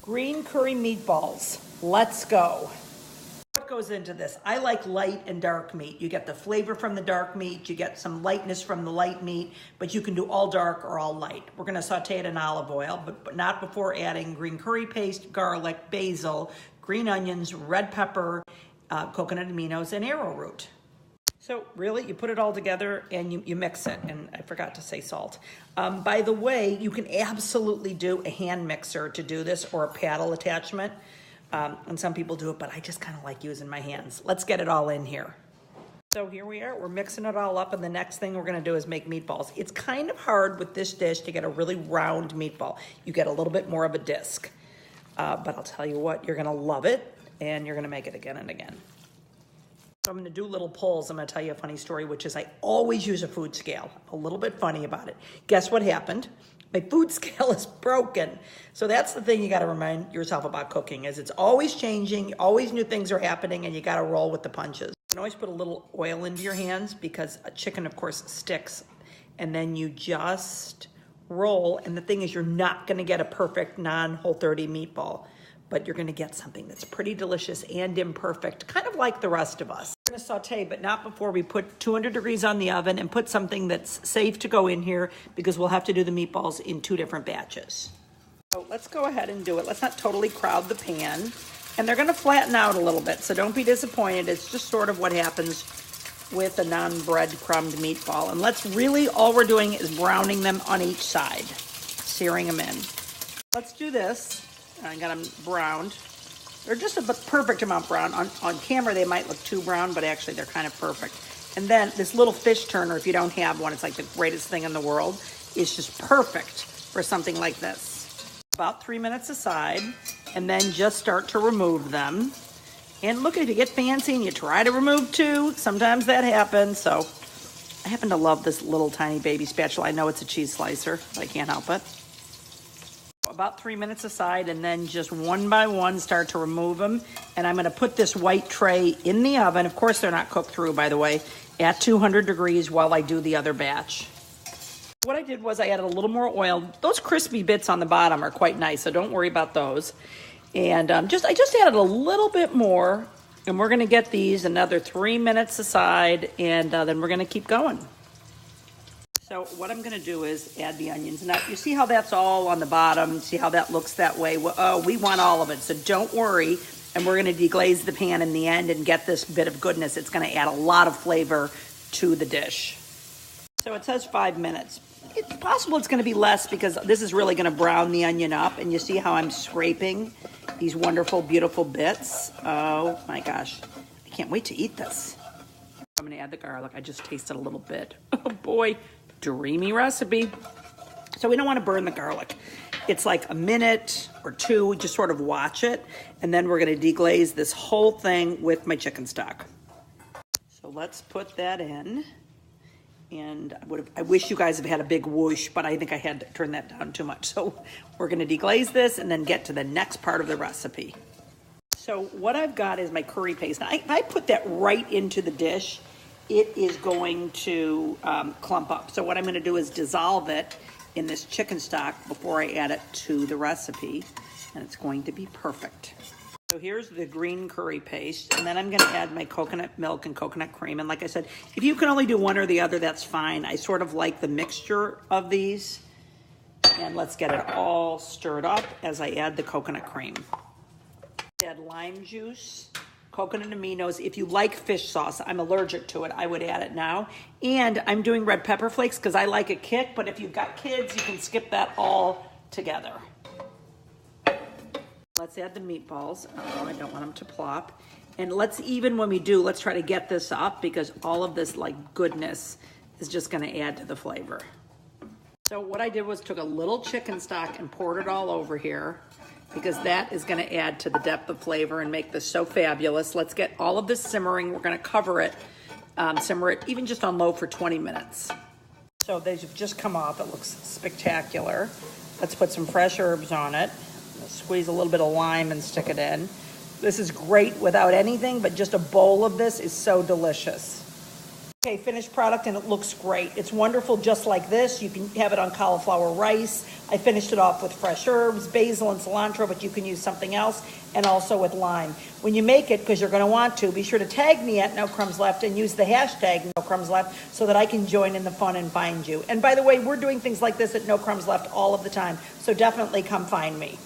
Green curry meatballs. Let's go. What goes into this? I like light and dark meat. You get the flavor from the dark meat, you get some lightness from the light meat, but you can do all dark or all light. We're gonna saute it in olive oil, but not before adding green curry paste, garlic, basil, green onions, red pepper, coconut aminos, and arrowroot. So really, you put it all together and you mix it, and I forgot to say salt. By the way, you can absolutely do a hand mixer to do this or a paddle attachment, and some people do it, but I just kind of like using my hands. Let's get it all in here. So here we are, we're mixing it all up, and the next thing we're gonna do is make meatballs. It's kind of hard with this dish to get a really round meatball. You get a little bit more of a disc, but I'll tell you what, you're gonna love it, and you're gonna make it again and again. So I'm gonna do little pulls. I'm gonna tell you a funny story, which is I always use a food scale. A little bit funny about it. Guess what happened? My food scale is broken. So that's the thing you gotta remind yourself about cooking, is it's always changing, always new things are happening, and you gotta roll with the punches. You can always put a little oil into your hands because a chicken, of course, sticks. And then you just roll, and the thing is you're not gonna get a perfect non-Whole30 meatball, but you're gonna get something that's pretty delicious and imperfect, kind of like the rest of us. We're gonna saute, but not before we put 200 degrees on the oven and put something that's safe to go in here, because we'll have to do the meatballs in 2 different batches. So let's go ahead and do it. Let's not totally crowd the pan. And they're gonna flatten out a little bit, so don't be disappointed. It's just sort of what happens with a non-breadcrumbed meatball. And let's really, all we're doing is browning them on each side, searing them in. Let's do this. I got them browned. They're just a perfect amount brown. On camera, they might look too brown, but actually they're kind of perfect. And then this little fish turner, if you don't have one, it's like the greatest thing in the world. It's just perfect for something like this. About 3 minutes aside, and then just start to remove them. And look, if you get fancy and you try to remove 2, sometimes that happens. So I happen to love this little tiny baby spatula. I know it's a cheese slicer, but I can't help it. About 3 minutes aside, and then just one by one start to remove them. And I'm gonna put this white tray in the oven. Of course, they're not cooked through, by the way, at 200 degrees while I do the other batch. What I did was I added a little more oil. Those crispy bits on the bottom are quite nice, so don't worry about those. And I just added a little bit more, and we're gonna get these another 3 minutes aside, and then we're gonna keep going. So what I'm gonna do is add the onions. Now, you see how that's all on the bottom? See how that looks that way? Well, oh, we want all of it, so don't worry. And we're gonna deglaze the pan in the end and get this bit of goodness. It's gonna add a lot of flavor to the dish. So it says 5 minutes. It's possible it's gonna be less because this is really gonna brown the onion up, and you see how I'm scraping these wonderful, beautiful bits. Oh my gosh, I can't wait to eat this. I'm gonna add the garlic. I just tasted a little bit. Oh boy. Dreamy recipe. So we don't want to burn the garlic. It's like a minute or 2, just sort of watch it, and then we're going to deglaze this whole thing with my chicken stock. So let's put that in, and I wish you guys have had a big whoosh, but I think I had to turn that down too much. So we're going to deglaze this and then get to the next part of the recipe. So what I've got is my curry paste. Now, if I put that right into the dish, it is going to clump up. So what I'm gonna do is dissolve it in this chicken stock before I add it to the recipe, and it's going to be perfect. So here's the green curry paste, and then I'm gonna add my coconut milk and coconut cream. And like I said, if you can only do one or the other, that's fine. I sort of like the mixture of these. And let's get it all stirred up as I add the coconut cream. Add lime juice, coconut aminos. If you like fish sauce, I'm allergic to it, I would add it now. And I'm doing red pepper flakes because I like a kick, but if you've got kids, you can skip that all together. Let's add the meatballs. Oh, I don't want them to plop. And let's, even when we do, let's try to get this up because all of this like goodness is just gonna add to the flavor. So what I did was took a little chicken stock and poured it all over here, because that is gonna add to the depth of flavor and make this so fabulous. Let's get all of this simmering. We're gonna cover it, simmer it even just on low for 20 minutes. So these have just come off, it looks spectacular. Let's put some fresh herbs on it. Squeeze a little bit of lime and stick it in. This is great without anything, but just a bowl of this is so delicious. Okay, finished product, and it looks great. It's wonderful just like this. You can have it on cauliflower rice. I finished it off with fresh herbs, basil and cilantro, but you can use something else, and also with lime. When you make it, because you're going to want to, be sure to tag me at nocrumbsleft and use the hashtag nocrumbsleft so that I can join in the fun and find you. And by the way, we're doing things like this at nocrumbsleft all of the time, so definitely come find me.